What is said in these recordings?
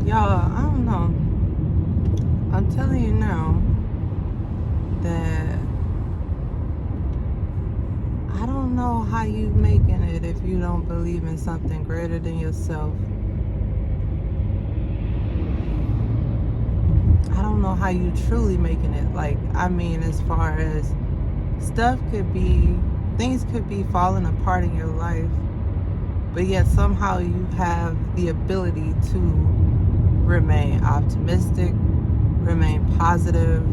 Y'all, I don't know. I'm telling you now that I don't know how you making it if you don't believe in something greater than yourself. I don't know how you truly making it. Like, I mean, as far as things could be falling apart in your life, but yet somehow you have the ability to remain optimistic, remain positive,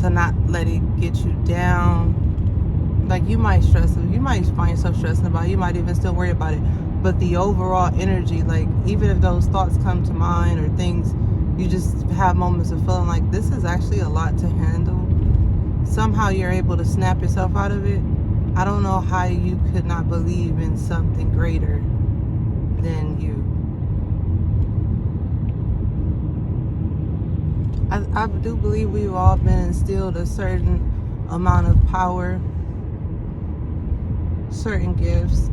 to not let it get you down. Like, you might find yourself stressing about it, you might even still worry about it, but the overall energy, like, even if those thoughts come to mind or things, you just have moments of feeling like this is actually a lot to handle. Somehow you're able to snap yourself out of it. I don't know how you could not believe in something greater than you. I do believe we've all been instilled a certain amount of power, certain gifts,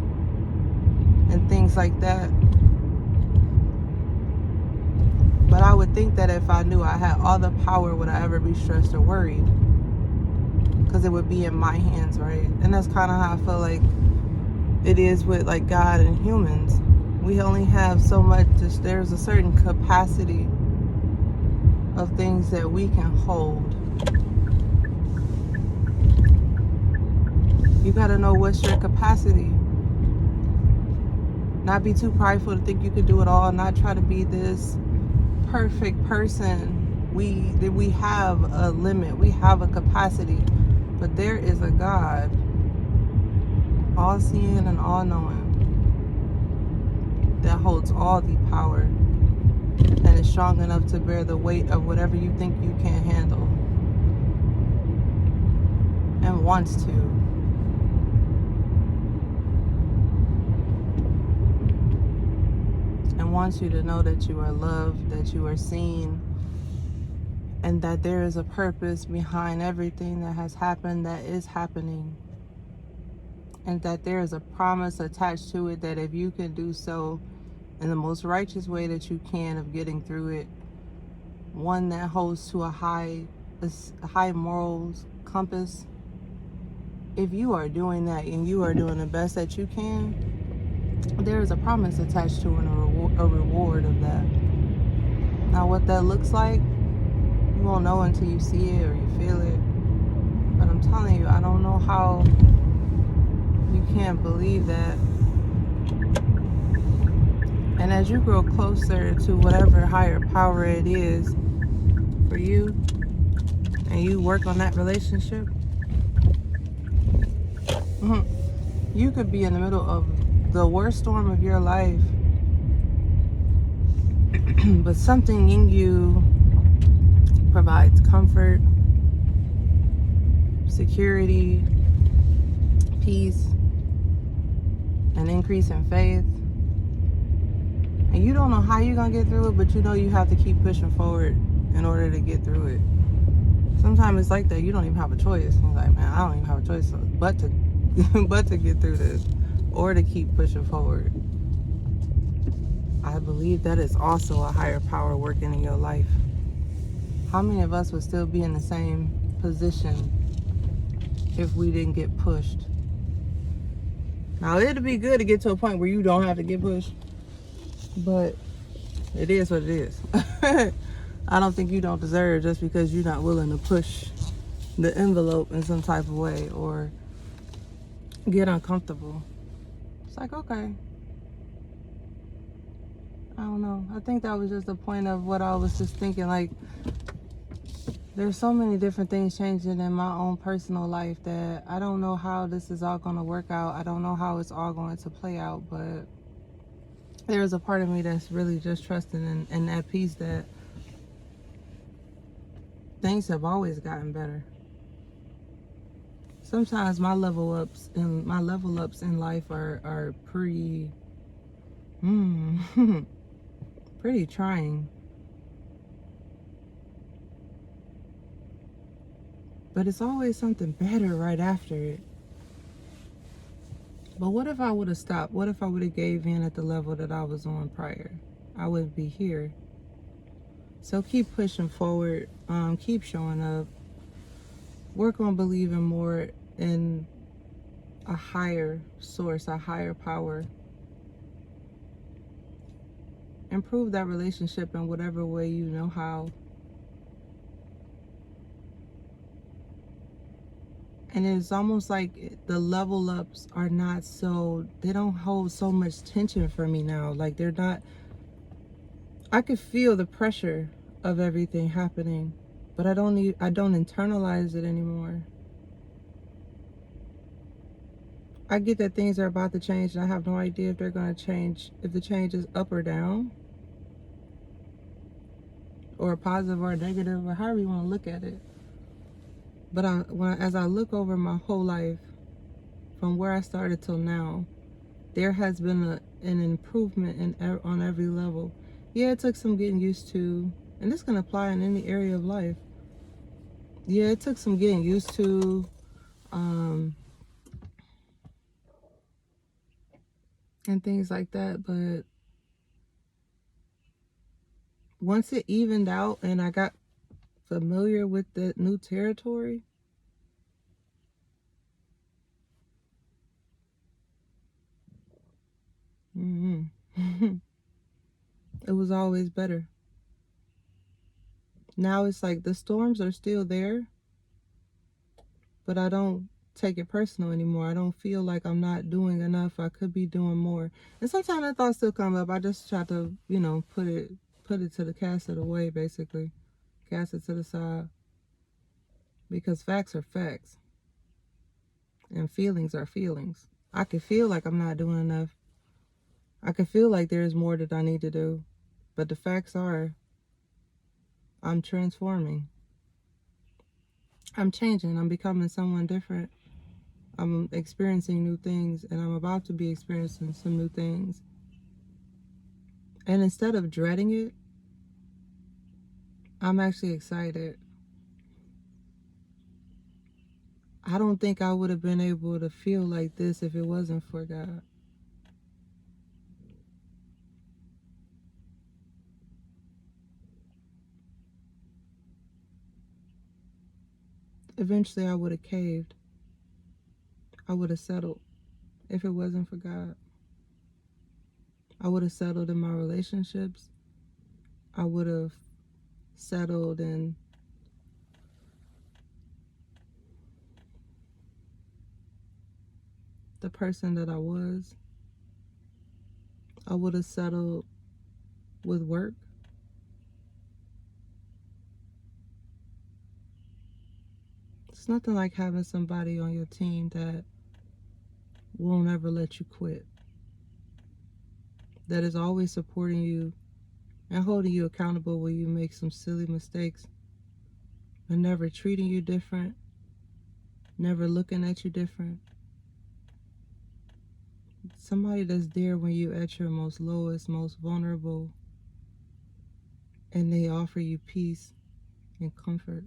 and things like that. But I would think that if I knew I had all the power, would I ever be stressed or worried? Because it would be in my hands, right? And that's kind of how I feel like it is with like God and humans. We only have so much. There's a certain capacity of things that we can hold. You gotta know what's your capacity. Not be too prideful to think you could do it all. Not try to be this perfect person. We have a limit. We have a capacity. But there is a God, all seeing and all knowing, that holds all the power and is strong enough to bear the weight of whatever you think you can't handle, and wants to. And wants you to know that you are loved, that you are seen, and that there is a purpose behind everything that has happened, that is happening, and that there is a promise attached to it that if you can do so in the most righteous way that you can of getting through it, one that holds to a high morals compass, if you are doing that and you are doing the best that you can, there is a promise attached to and a reward of that. Now, what that looks like, you won't know until you see it or you feel it. But I'm telling you, I don't know how you can't believe that. And as you grow closer to whatever higher power it is for you, and you work on that relationship, you could be in the middle of the worst storm of your life, but something in you provides comfort, security, peace, an increase in faith. And you don't know how you're going to get through it, but you know you have to keep pushing forward in order to get through it. Sometimes it's like that. You don't even have a choice. You're like, man, I don't even have a choice but to but to get through this, or to keep pushing forward. I believe that is also a higher power working in your life. How many of us would still be in the same position if we didn't get pushed? Now, it'd be good to get to a point where you don't have to get pushed, but it is what it is. I don't think you don't deserve just because you're not willing to push the envelope in some type of way or get uncomfortable. It's like, okay. I don't know. I think that was just the point of what I was just thinking. Like, there's so many different things changing in my own personal life that I don't know how this is all going to work out. I don't know how it's all going to play out, but there's a part of me that's really just trusting in that peace that things have always gotten better. Sometimes my level ups in life are pretty pretty trying. But it's always something better right after it. But what if I would have stopped? What if I would have gave in at the level that I was on prior? I wouldn't be here. So keep pushing forward, keep showing up, work on believing more in a higher source, a higher power. Improve that relationship in whatever way you know how. And it's almost like the level ups are not so, they don't hold so much tension for me now. Like they're not, I could feel the pressure of everything happening, but I don't internalize it anymore. I get that things are about to change and I have no idea if they're going to change, if the change is up or down, or positive or negative, or however you want to look at it. But as I look over my whole life, from where I started till now, there has been an improvement on every level. Yeah, it took some getting used to, and this can apply in any area of life. Yeah, it took some getting used to, and things like that. But once it evened out and I got familiar with the new territory, it was always better. Now it's like the storms are still there, but I don't take it personal anymore. I don't feel like I'm not doing enough. I could be doing more. And sometimes that thought still come up. I just try to, put it to the cast it away, basically. Cast it to the side. Because facts are facts. And feelings are feelings. I could feel like I'm not doing enough. I could feel like there's more that I need to do. But the facts are, I'm transforming. I'm changing. I'm becoming someone different. I'm experiencing new things, and I'm about to be experiencing some new things. And instead of dreading it, I'm actually excited. I don't think I would have been able to feel like this if it wasn't for God. Eventually, I would have caved. I would have settled if it wasn't for God. I would have settled in my relationships. I would have settled in the person that I was. I would have settled with work. It's nothing like having somebody on your team that won't ever let you quit, that is always supporting you and holding you accountable when you make some silly mistakes, and never treating you different, never looking at you different. Somebody that's there when you at your most lowest, most vulnerable, and they offer you peace and comfort.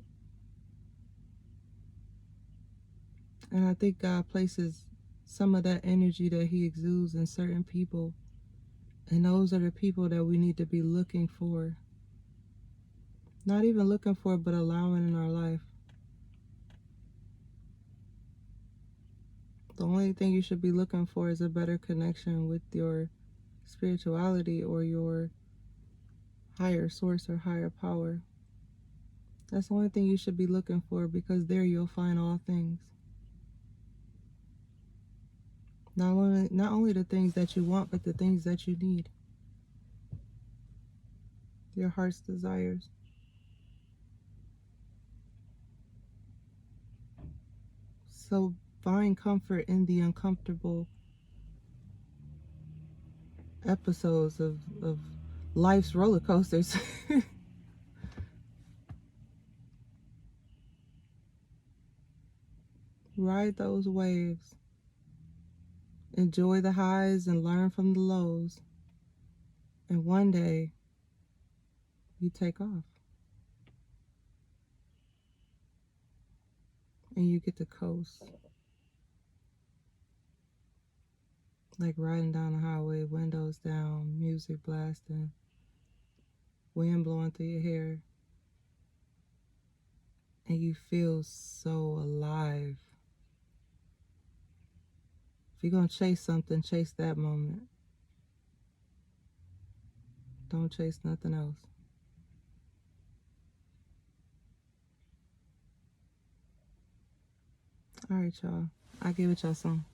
And I think God places some of that energy that He exudes in certain people, and those are the people that we need to be looking for. Not even looking for, but allowing in our life. The only thing you should be looking for is a better connection with your spirituality or your higher source or higher power. That's the only thing you should be looking for, because there you'll find all things. Not only the things that you want, but the things that you need. Your heart's desires. So find comfort in the uncomfortable episodes of life's roller coasters. Ride those waves. Enjoy the highs and learn from the lows. And one day, you take off. And you get to coast. Like riding down the highway, windows down, music blasting, wind blowing through your hair, and you feel so alive. If you're going to chase something, chase that moment. Don't chase nothing else. All right, y'all. I'll give it y'all some.